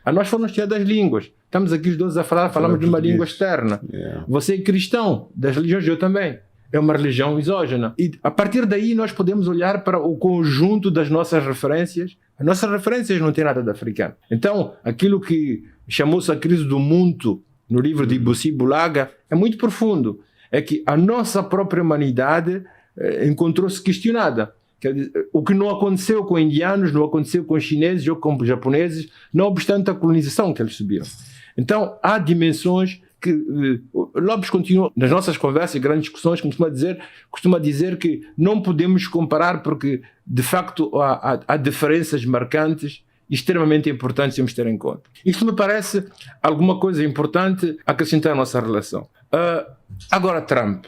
A nós foram tiradas as línguas. Estamos aqui os dois a falar, falamos de uma língua externa. Você é cristão, das religiões, eu também. É uma religião exógena. E a partir daí nós podemos olhar para o conjunto das nossas referências. As nossas referências não têm nada de africano. Então, aquilo que chamou-se a crise do mundo no livro de Ibussi Bulaga é muito profundo. É que a nossa própria humanidade encontrou-se questionada. O que não aconteceu com indianos, não aconteceu com chineses ou com japoneses, não obstante a colonização que eles subiram. Então, há dimensões que Lopes continua, nas nossas conversas e grandes discussões, costuma dizer que não podemos comparar porque, de facto, há diferenças marcantes extremamente importantes temos de ter em conta. Isto me parece alguma coisa importante acrescentar à nossa relação. Agora, Trump.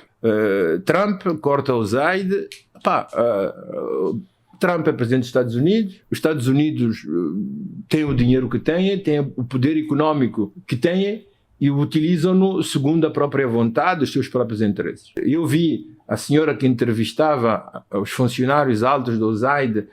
Trump corta o Zaid. Trump é presidente dos Estados Unidos. Os Estados Unidos têm o dinheiro que têm, têm o poder económico que têm e o utilizam-no segundo a própria vontade, os seus próprios interesses. Eu vi a senhora que entrevistava os funcionários altos do Zaid,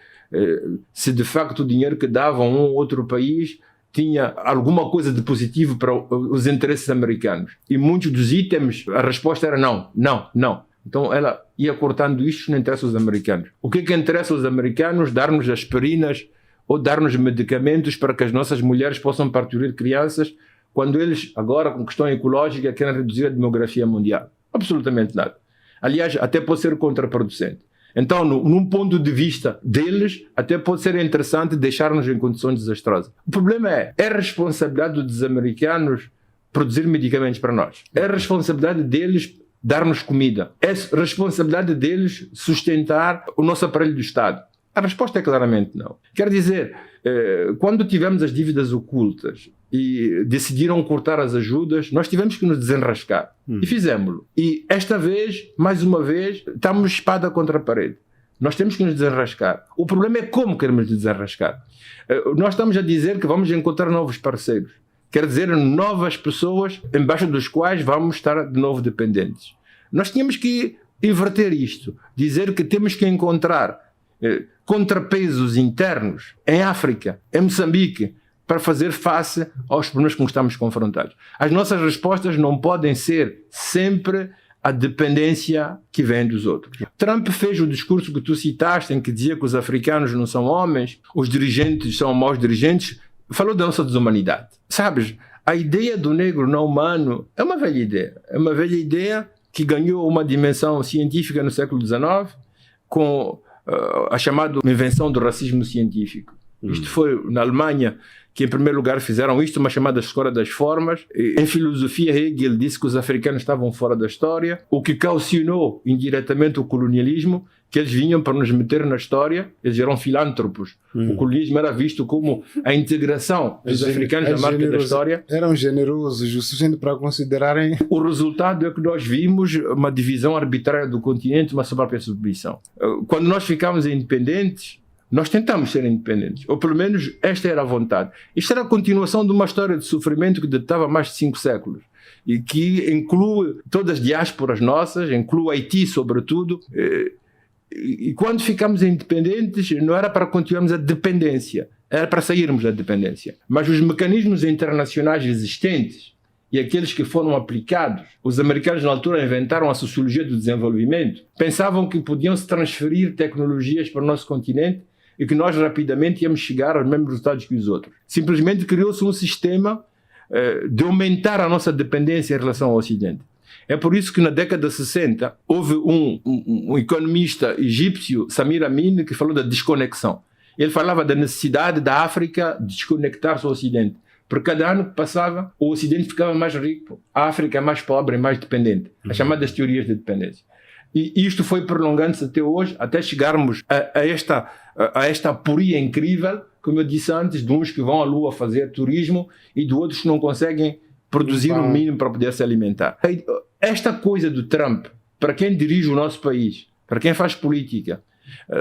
se de facto o dinheiro que davam a um ou outro país tinha alguma coisa de positivo para os interesses americanos. E muitos dos itens, a resposta era não, não, não. Então ela ia cortando isto, não interessa aos americanos. O que é que interessa aos americanos? Dar-nos aspirinas ou dar-nos medicamentos para que as nossas mulheres possam partir crianças quando eles, agora com questão ecológica, querem reduzir a demografia mundial. Absolutamente nada. Aliás, até pode ser contraproducente. Então, num ponto de vista deles, até pode ser interessante deixar-nos em condições desastrosas. O problema é responsabilidade dos americanos produzir medicamentos para nós. É responsabilidade deles dar-nos comida. É responsabilidade deles sustentar o nosso aparelho do Estado. A resposta é claramente não. Quer dizer, quando tivemos as dívidas ocultas e decidiram cortar as ajudas, nós tivemos que nos desenrascar. E fizemos-lo. E esta vez, mais uma vez, estamos espada contra a parede. Nós temos que nos desenrascar. O problema é como queremos desenrascar. Nós estamos a dizer que vamos encontrar novos parceiros. Quer dizer, novas pessoas embaixo dos quais vamos estar de novo dependentes. Nós tínhamos que inverter isto. Dizer que temos que encontrar contrapesos internos em África, em Moçambique, para fazer face aos problemas com que estamos confrontados. As nossas respostas não podem ser sempre a dependência que vem dos outros. Trump fez o discurso que tu citaste, em que dizia que os africanos não são homens, os dirigentes são maus dirigentes, falou da nossa desumanidade. Sabes, a ideia do negro não humano é uma velha ideia. É uma velha ideia que ganhou uma dimensão científica no século XIX, com a chamada invenção do racismo científico. Isto foi na Alemanha que em primeiro lugar fizeram isto, uma chamada Escola das Formas. Em filosofia, Hegel disse que os africanos estavam fora da história, o que calcionou indiretamente o colonialismo, que eles vinham para nos meter na história, eles eram filântropos. O colonialismo era visto como a integração dos africanos na marca da história. Eram generosos o suficiente para considerarem... O resultado é que nós vimos uma divisão arbitrária do continente, uma própria submissão. Quando nós ficámos independentes, nós tentamos ser independentes, ou pelo menos esta era a vontade. Isto era a continuação de uma história de sofrimento que datava mais de 5 séculos e que inclui todas as diásporas nossas, inclui Haiti sobretudo. E quando ficamos independentes, não era para continuarmos a dependência, era para sairmos da dependência. Mas os mecanismos internacionais existentes e aqueles que foram aplicados, os americanos na altura inventaram a sociologia do desenvolvimento, pensavam que podiam se transferir tecnologias para o nosso continente e que nós rapidamente íamos chegar aos mesmos resultados que os outros. Simplesmente criou-se um sistema de aumentar a nossa dependência em relação ao Ocidente. É por isso que na década de 60 houve um economista egípcio, Samir Amin, que falou da desconexão. Ele falava da necessidade da África de desconectar-se ao Ocidente. Por cada ano que passava, o Ocidente ficava mais rico, a África mais pobre e mais dependente. As chamadas teorias de dependência. E isto foi prolongando-se até hoje, até chegarmos a esta aporia incrível, como eu disse antes, de uns que vão à Lua fazer turismo e de outros que não conseguem produzir o mínimo para poder se alimentar. Esta coisa do Trump, para quem dirige o nosso país, para quem faz política,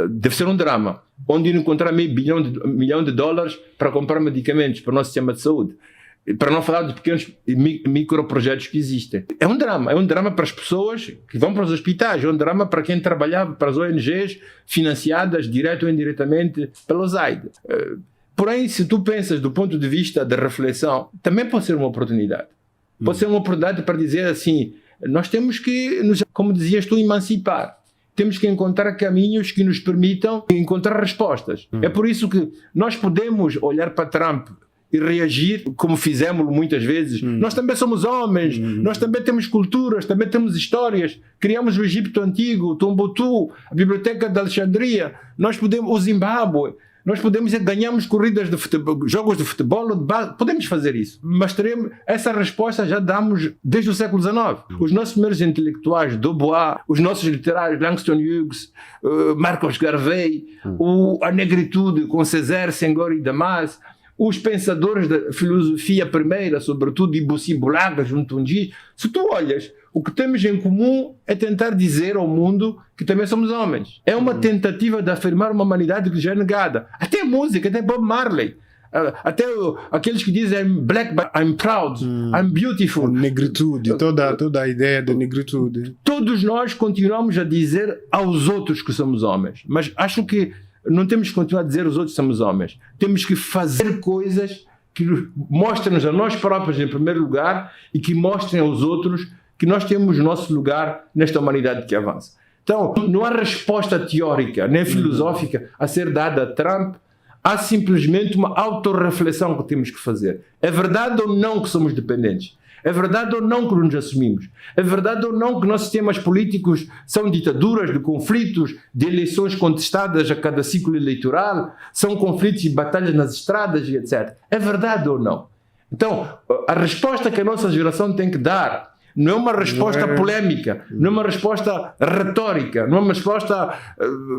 deve ser um drama, onde ir encontrar meio milhão de dólares para comprar medicamentos para o nosso sistema de saúde. Para não falar de pequenos microprojetos que existem. É um drama para as pessoas que vão para os hospitais, é um drama para quem trabalhava para as ONGs financiadas direto ou indiretamente pelo Zaid. Porém, se tu pensas do ponto de vista da reflexão, também pode ser uma oportunidade. Pode ser uma oportunidade para dizer assim, nós temos que, como dizias tu, emancipar. Temos que encontrar caminhos que nos permitam encontrar respostas. É por isso que nós podemos olhar para Trump e reagir como fizemos muitas vezes. Nós também somos homens, nós também temos culturas, também temos histórias. Criamos o Egito Antigo, Tombuctu, a Biblioteca de Alexandria, nós podemos, o Zimbábue. Nós podemos ganhamos corridas de futebol, jogos de futebol, podemos fazer isso. Mas teremos essa resposta já damos desde o século XIX. Os nossos primeiros intelectuais, Dubois, os nossos literários, Langston Hughes, Marcos Garvey, a negritude com César, Senghor e Damas, os pensadores da filosofia primeira, sobretudo Ibussi Bulaga, junto a Tungi. Se tu olhas, o que temos em comum é tentar dizer ao mundo que também somos homens. É uma tentativa de afirmar uma humanidade que já é negada. Até a música, até Bob Marley. Até aqueles que dizem I'm black but I'm proud, I'm beautiful. Negritude, toda a ideia da negritude. Todos nós continuamos a dizer aos outros que somos homens. Mas acho que não temos que continuar a dizer aos outros que somos homens. Temos que fazer coisas que mostrem-nos a nós próprios em primeiro lugar e que mostrem aos outros que nós temos o nosso lugar nesta humanidade que avança. Então, não há resposta teórica nem filosófica a ser dada a Trump, há simplesmente uma autorreflexão que temos que fazer. É verdade ou não que somos dependentes? É verdade ou não que nos assumimos? É verdade ou não que nossos sistemas políticos são ditaduras de conflitos, de eleições contestadas a cada ciclo eleitoral, são conflitos e batalhas nas estradas e etc. É verdade ou não? Então, a resposta que a nossa geração tem que dar não é uma resposta polêmica, não é uma resposta retórica, não é uma resposta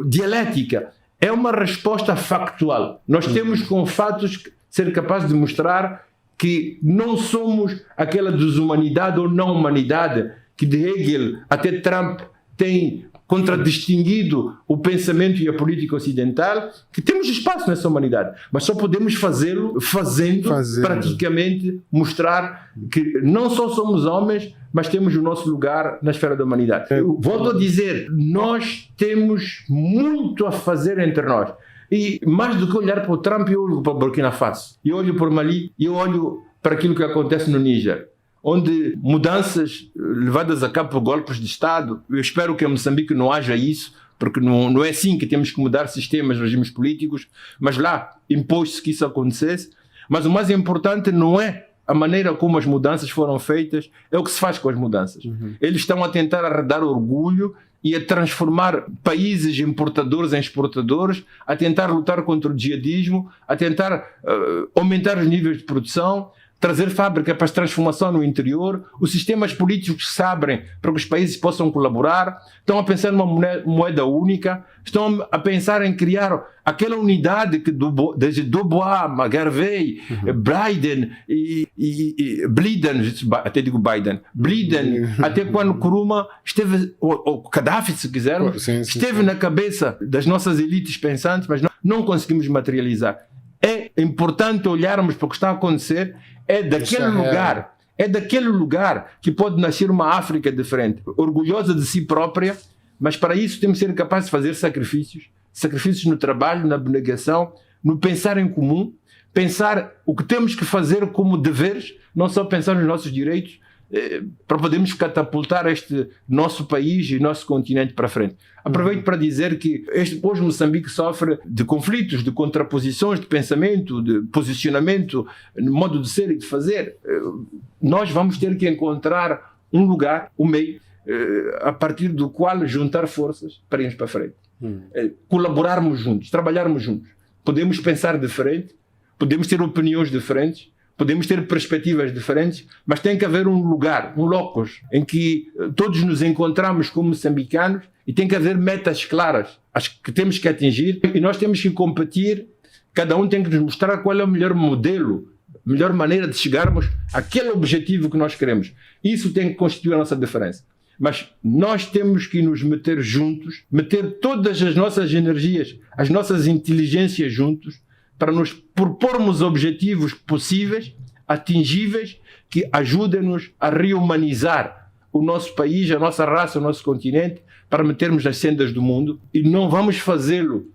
dialética, é uma resposta factual. Nós temos com fatos ser capazes de mostrar que não somos aquela desumanidade ou não humanidade que de Hegel até Trump tem contradistinguido o pensamento e a política ocidental, que temos espaço nessa humanidade, mas só podemos fazê-lo fazendo praticamente mostrar que não só somos homens, mas temos o nosso lugar na esfera da humanidade. Volto a dizer, nós temos muito a fazer entre nós. E mais do que olhar para o Trump, eu olho para o Burkina Faso, eu olho para o Mali, eu olho para aquilo que acontece no Níger, onde mudanças levadas a cabo por golpes de Estado. Eu espero que em Moçambique não haja isso, porque não é assim que temos que mudar sistemas, regimes políticos, mas lá impôs-se que isso acontecesse. Mas o mais importante não é a maneira como as mudanças foram feitas, é o que se faz com as mudanças. Eles estão a tentar arredar orgulho e a transformar países importadores em exportadores, a tentar lutar contra o jihadismo, a tentar aumentar os níveis de produção, trazer fábrica para a transformação no interior, os sistemas políticos que se abrem para que os países possam colaborar, estão a pensar numa moeda única, estão a pensar em criar aquela unidade que desde Dubois, Garvey, Biden e Biden, até digo Biden, até quando Nkrumah esteve, ou Gaddafi, se quisermos, esteve na cabeça das nossas elites pensantes, mas não conseguimos materializar. É importante olharmos para o que está a acontecer. É daquele lugar que pode nascer uma África diferente, orgulhosa de si própria, mas para isso temos que ser capazes de fazer sacrifícios no trabalho, na abnegação, no pensar em comum, pensar o que temos que fazer como deveres, não só pensar nos nossos direitos, para podermos catapultar este nosso país e nosso continente para frente. Aproveito para dizer que hoje Moçambique sofre de conflitos, de contraposições de pensamento, de posicionamento, no modo de ser e de fazer. Nós vamos ter que encontrar um lugar, um meio, a partir do qual juntar forças para irmos para frente. Colaborarmos juntos, trabalharmos juntos. Podemos pensar diferente, podemos ter opiniões diferentes, podemos ter perspectivas diferentes, mas tem que haver um lugar, um locus, em que todos nos encontramos como moçambicanos e tem que haver metas claras, as que temos que atingir e nós temos que competir, cada um tem que nos mostrar qual é o melhor modelo, a melhor maneira de chegarmos àquele objetivo que nós queremos. Isso tem que constituir a nossa diferença. Mas nós temos que nos meter juntos, meter todas as nossas energias, as nossas inteligências juntos, para nos propormos objetivos possíveis, atingíveis, que ajudem-nos a rehumanizar o nosso país, a nossa raça, o nosso continente, para metermos nas sendas do mundo. E não vamos fazê-lo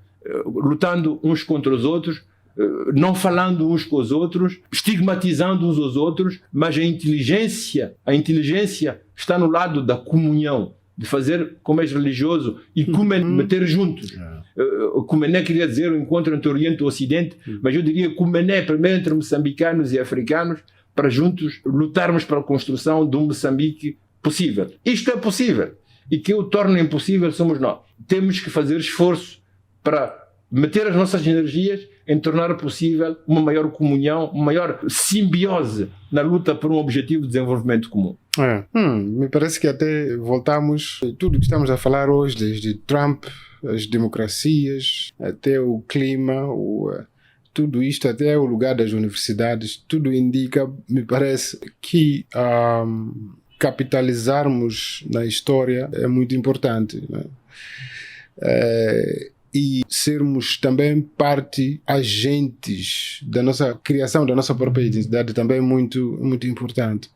lutando uns contra os outros, não falando uns com os outros, estigmatizando uns aos outros, mas a inteligência está no lado da comunhão, de fazer como é religioso e meter juntos. Cumené queria dizer o encontro entre o Oriente e o Ocidente, mas eu diria Cumené primeiro entre moçambicanos e africanos, para juntos lutarmos para a construção de um Moçambique possível. Isto é possível. E que o torna impossível somos nós. Temos que fazer esforço para meter as nossas energias em tornar possível uma maior comunhão, uma maior simbiose na luta por um objetivo de desenvolvimento comum. Me parece que até voltamos tudo que estamos a falar hoje, desde Trump, as democracias, até o clima, tudo isto, até o lugar das universidades, tudo indica, me parece, que capitalizarmos na história é muito importante, né? E sermos também agentes da nossa criação, da nossa própria identidade também é muito, muito importante.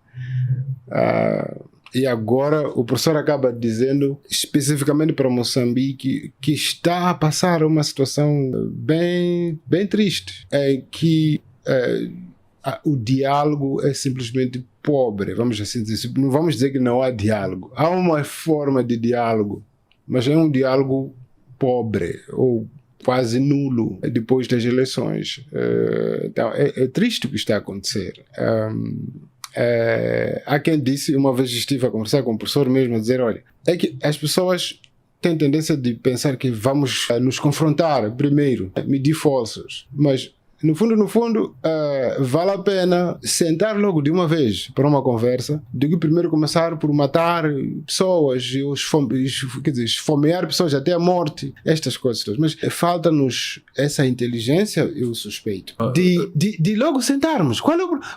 E agora o professor acaba dizendo, especificamente para Moçambique, que está a passar uma situação bem, bem triste, em que o diálogo é simplesmente pobre, vamos assim dizer. Não vamos dizer que não há diálogo. Há uma forma de diálogo, mas é um diálogo pobre ou quase nulo depois das eleições. Então, é triste o que está a acontecer. Há quem disse, uma vez estive a conversar com o professor mesmo, a dizer, olha, é que as pessoas têm tendência de pensar que vamos nos confrontar primeiro, medir forças, mas no fundo, vale a pena sentar logo de uma vez para uma conversa, do que primeiro começar por matar pessoas, esfomear pessoas até a morte, estas coisas todas. Mas falta-nos essa inteligência, eu suspeito, de logo sentarmos.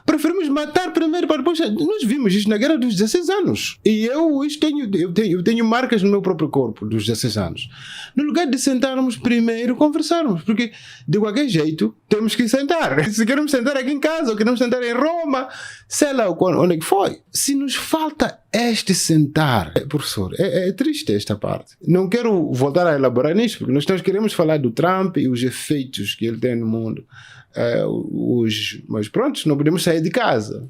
Preferimos matar primeiro para depois. Nós vimos isto na guerra dos 16 anos. E eu tenho marcas no meu próprio corpo dos 16 anos. No lugar de sentarmos primeiro, conversarmos. Porque, de qualquer jeito, temos que sentar. Se queremos sentar aqui em casa ou queremos sentar em Roma, sei lá onde é que foi. Se nos falta este sentar, professor, é triste esta parte. Não quero voltar a elaborar nisto, porque nós queremos falar do Trump e os efeitos que ele tem no mundo. Mas pronto, não podemos sair de casa.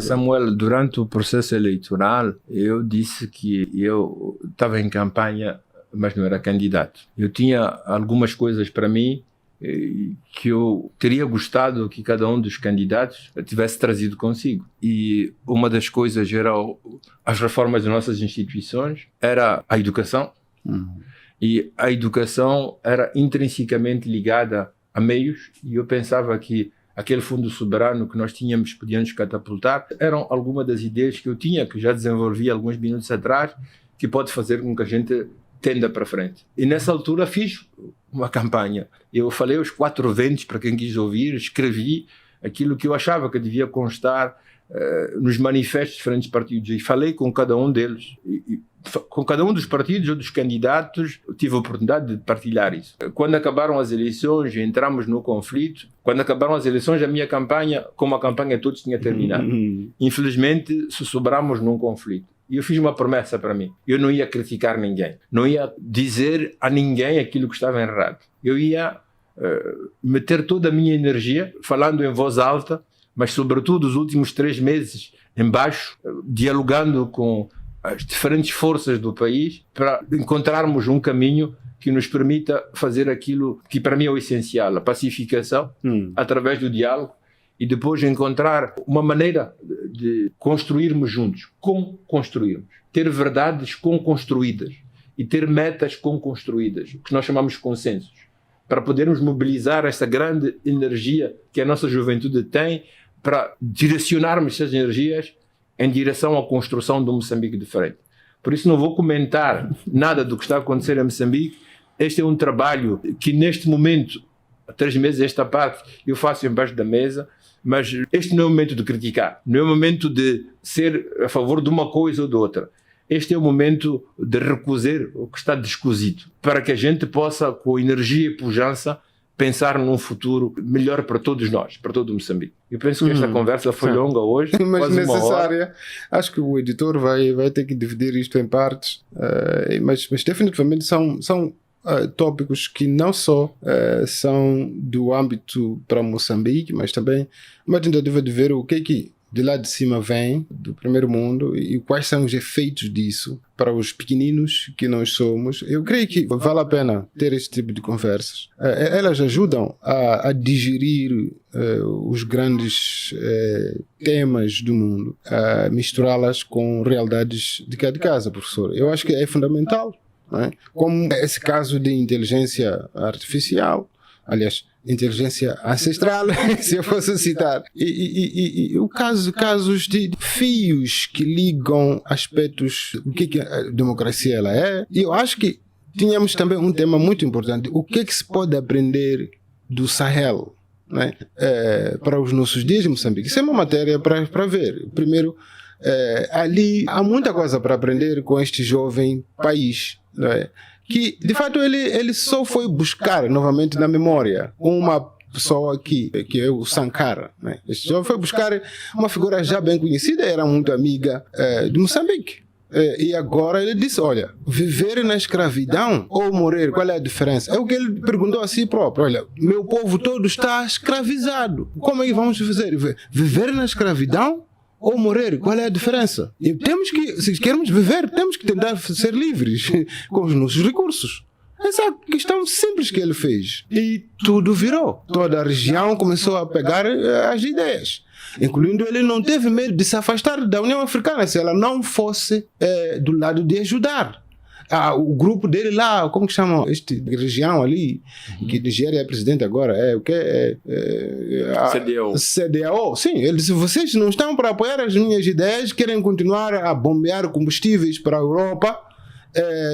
Samuel, durante o processo eleitoral, eu disse que eu estava em campanha, mas não era candidato. Eu tinha algumas coisas para mim que eu teria gostado que cada um dos candidatos tivesse trazido consigo. E uma das coisas era as reformas das nossas instituições, era a educação. E a educação era intrinsecamente ligada a meios, e eu pensava que aquele fundo soberano que nós podíamos catapultar, eram algumas das ideias que eu tinha, que já desenvolvi alguns minutos atrás, que pode fazer com que a gente tenda para frente. E nessa altura fiz uma campanha. Eu falei os 4 ventos para quem quis ouvir, escrevi aquilo que eu achava que devia constar nos manifestos de diferentes partidos, e falei com cada um deles. Com cada um dos partidos ou dos candidatos, eu tive a oportunidade de partilhar isso. Quando acabaram as eleições, entramos no conflito. Quando acabaram as eleições, a minha campanha, como a campanha de todos, tinha terminado. Infelizmente, sobramos num conflito. E eu fiz uma promessa para mim. Eu não ia criticar ninguém. Não ia dizer a ninguém aquilo que estava errado. Eu ia meter toda a minha energia, falando em voz alta, mas sobretudo os últimos 3 meses em baixo, dialogando com as diferentes forças do país para encontrarmos um caminho que nos permita fazer aquilo que para mim é o essencial, a pacificação, através do diálogo, e depois encontrar uma maneira de construirmos juntos, construirmos, ter verdades construídas e ter metas construídas, o que nós chamamos de consensos, para podermos mobilizar essa grande energia que a nossa juventude tem, para direcionarmos essas energias em direção à construção de um Moçambique diferente. Por isso não vou comentar nada do que está a acontecer em Moçambique. Este é um trabalho que neste momento, há 3 meses esta parte, eu faço embaixo da mesa, mas este não é o momento de criticar, não é o momento de ser a favor de uma coisa ou de outra. Este é o momento de recusar o que está descozido, para que a gente possa, com energia e pujança, pensar num futuro melhor para todos nós, para todo o Moçambique. Eu penso que esta conversa foi longa hoje, mas quase necessária. 1 hora. Acho que o editor vai ter que dividir isto em partes, mas definitivamente são tópicos que não só são do âmbito para Moçambique, mas também uma tentativa de ver o que de lá de cima vem, do primeiro mundo, e quais são os efeitos disso para os pequeninos que nós somos. Eu creio que vale a pena ter este tipo de conversas. Elas ajudam a digerir os grandes temas do mundo, a misturá-las com realidades de cá de casa, professor. Eu acho que é fundamental, não é? Como esse caso de inteligência artificial, aliás, inteligência ancestral, se eu fosse citar. E o casos de fios que ligam aspectos, o que a democracia ela é. E eu acho que tínhamos também um tema muito importante. O que se pode aprender do Sahel, né? Para os nossos dias de Moçambique? Isso é uma matéria para ver. Primeiro, ali há muita coisa para aprender com este jovem país, né? Que, de fato, ele só foi buscar novamente na memória uma pessoa que é o Sankara, né? Ele só foi buscar uma figura já bem conhecida, era muito amiga de Moçambique. E agora ele disse, olha, viver na escravidão ou morrer, qual é a diferença? É o que ele perguntou a si próprio. Olha, meu povo todo está escravizado. Como é que vamos fazer? Viver na escravidão ou morrer, qual é a diferença? E temos que, se queremos viver, temos que tentar ser livres com os nossos recursos. Essa é a questão simples que ele fez. E tudo virou. Toda a região começou a pegar as ideias. Incluindo ele não teve medo de se afastar da União Africana se ela não fosse do lado de ajudar. O grupo dele lá, como que chamam esta região ali, que Nigéria é presidente agora, CDAO. CDAO, sim, ele disse, vocês não estão para apoiar as minhas ideias, querem continuar a bombear combustíveis para a Europa,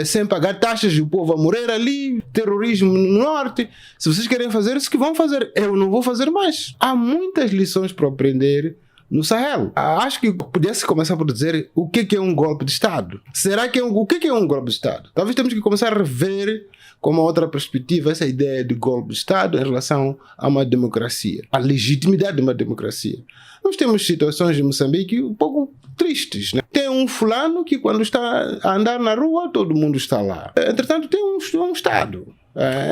sem pagar taxas e o povo a morrer ali, terrorismo no norte. Se vocês querem fazer isso, que vão fazer. Eu não vou fazer mais. Há muitas lições para aprender no Sahel. Acho que podia-se começar por dizer o que é um golpe de Estado. Será que o que é um golpe de Estado? Talvez temos que começar a rever com uma outra perspectiva essa ideia de golpe de Estado em relação a uma democracia, a legitimidade de uma democracia. Nós temos situações em Moçambique um pouco tristes, né? Tem um fulano que quando está a andar na rua todo mundo está lá. Entretanto tem um Estado.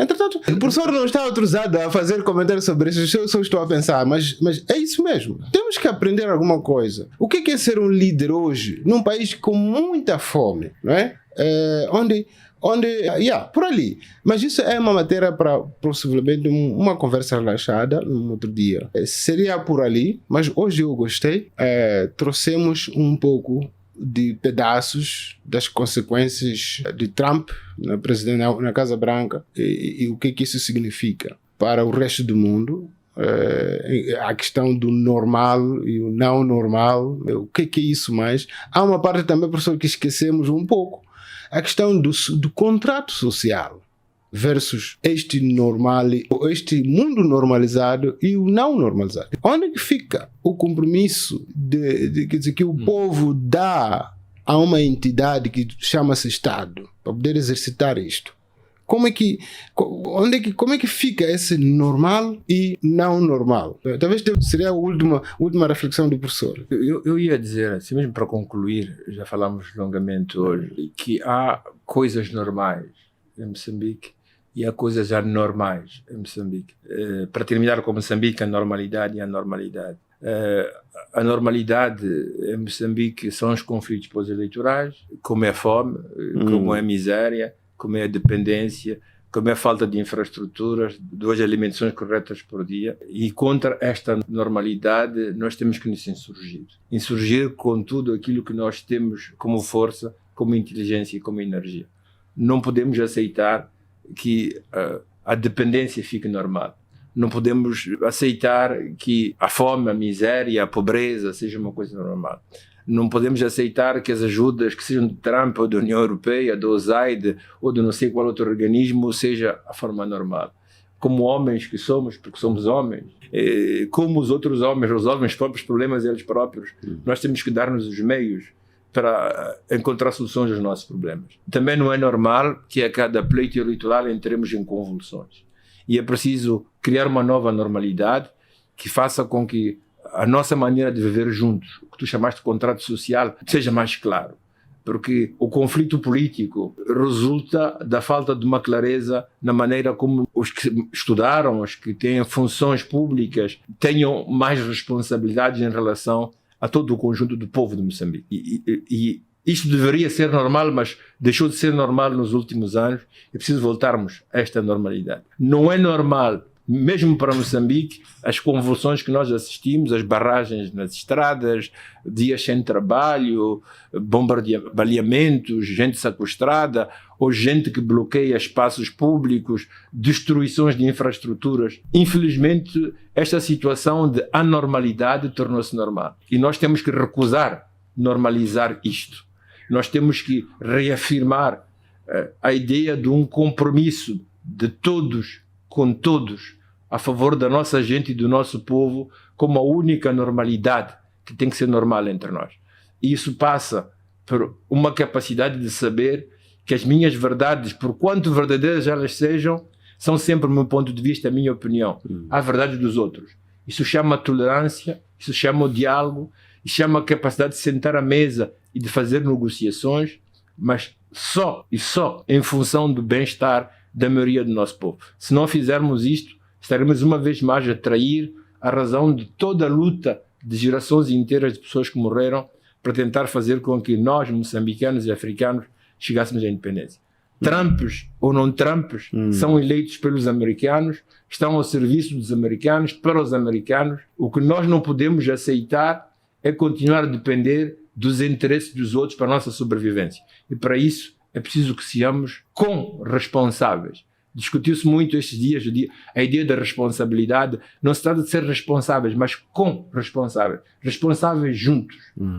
Entretanto, o professor não está autorizado a fazer comentários sobre isso, eu só estou a pensar, mas é isso mesmo. Temos que aprender alguma coisa. O que é ser um líder hoje num país com muita fome, não é? Por ali. Mas isso é uma matéria para possivelmente uma conversa relaxada um outro dia. Seria por ali, mas hoje eu gostei. Trouxemos um pouco de pedaços das consequências de Trump na Casa Branca e o que isso significa para o resto do mundo. A questão do normal e o não normal, o que é isso mais. Há uma parte também, professor, que esquecemos um pouco, a questão do contrato social versus este mundo normalizado e o não normalizado. Onde que fica o compromisso quer dizer, que o povo dá a uma entidade que chama-se Estado para poder exercitar isto? Como é que fica esse normal e não normal? Talvez seria a última reflexão do professor. Eu ia dizer, assim mesmo para concluir, já falamos longamente hoje, que há coisas normais em Moçambique e há coisas anormais em Moçambique. Para terminar com Moçambique, a normalidade e a anormalidade. A normalidade em Moçambique são os conflitos pós-eleitorais, como é a fome, como é a miséria, como é a dependência, como é a falta de infraestruturas, 2 alimentações corretas por dia. E contra esta normalidade nós temos que nos insurgir. Insurgir com tudo aquilo que nós temos como força, como inteligência e como energia. Não podemos aceitar que a dependência fique normal. Não podemos aceitar que a fome, a miséria, a pobreza seja uma coisa normal. Não podemos aceitar que as ajudas que sejam de Trump ou da União Europeia, do USAID ou de não sei qual outro organismo seja a forma normal. Como homens que somos, porque somos homens, como os outros homens resolvem os próprios problemas eles próprios, nós temos que dar-nos os meios para encontrar soluções aos nossos problemas. Também não é normal que a cada pleito eleitoral entremos em convulsões. E é preciso criar uma nova normalidade que faça com que a nossa maneira de viver juntos, o que tu chamaste de contrato social, seja mais claro. porque o conflito político resulta da falta de uma clareza na maneira como os que estudaram, os que têm funções públicas, tenham mais responsabilidades em relação a todo o conjunto do povo de Moçambique. E isto deveria ser normal, mas deixou de ser normal nos últimos anos. É preciso voltarmos a esta normalidade. Não é normal, mesmo para Moçambique, as convulsões que nós assistimos, as barragens nas estradas, dias sem trabalho, bombardeamentos, gente sequestrada, ou gente que bloqueia espaços públicos, destruições de infraestruturas. Infelizmente, esta situação de anormalidade tornou-se normal. E nós temos que recusar normalizar isto. Nós temos que reafirmar a ideia de um compromisso de todos com todos a favor da nossa gente e do nosso povo como a única normalidade que tem que ser normal entre nós. E isso passa por uma capacidade de saber que as minhas verdades, por quanto verdadeiras elas sejam, são sempre, do meu ponto de vista, a minha opinião, a verdade dos outros. Isso chama tolerância, isso chama o diálogo, isso chama a capacidade de sentar à mesa e de fazer negociações, mas só em função do bem-estar da maioria do nosso povo. Se não fizermos isto, estaremos uma vez mais a trair a razão de toda a luta de gerações inteiras de pessoas que morreram para tentar fazer com que nós, moçambicanos e africanos, chegássemos à independência. Trumps ou não Trumps são eleitos pelos americanos, estão ao serviço dos americanos, para os americanos. O que nós não podemos aceitar é continuar a depender dos interesses dos outros para a nossa sobrevivência. E para isso é preciso que sejamos corresponsáveis. Discutiu-se muito estes dias a ideia da responsabilidade. Não se trata de ser responsáveis, mas corresponsáveis. Responsáveis juntos,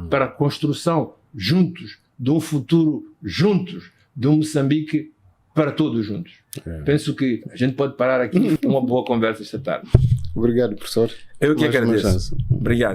para a construção juntos, de um futuro juntos, de um Moçambique para todos juntos. Penso que a gente pode parar aqui uma boa conversa esta tarde. Obrigado, professor. Eu que agradeço. Obrigado.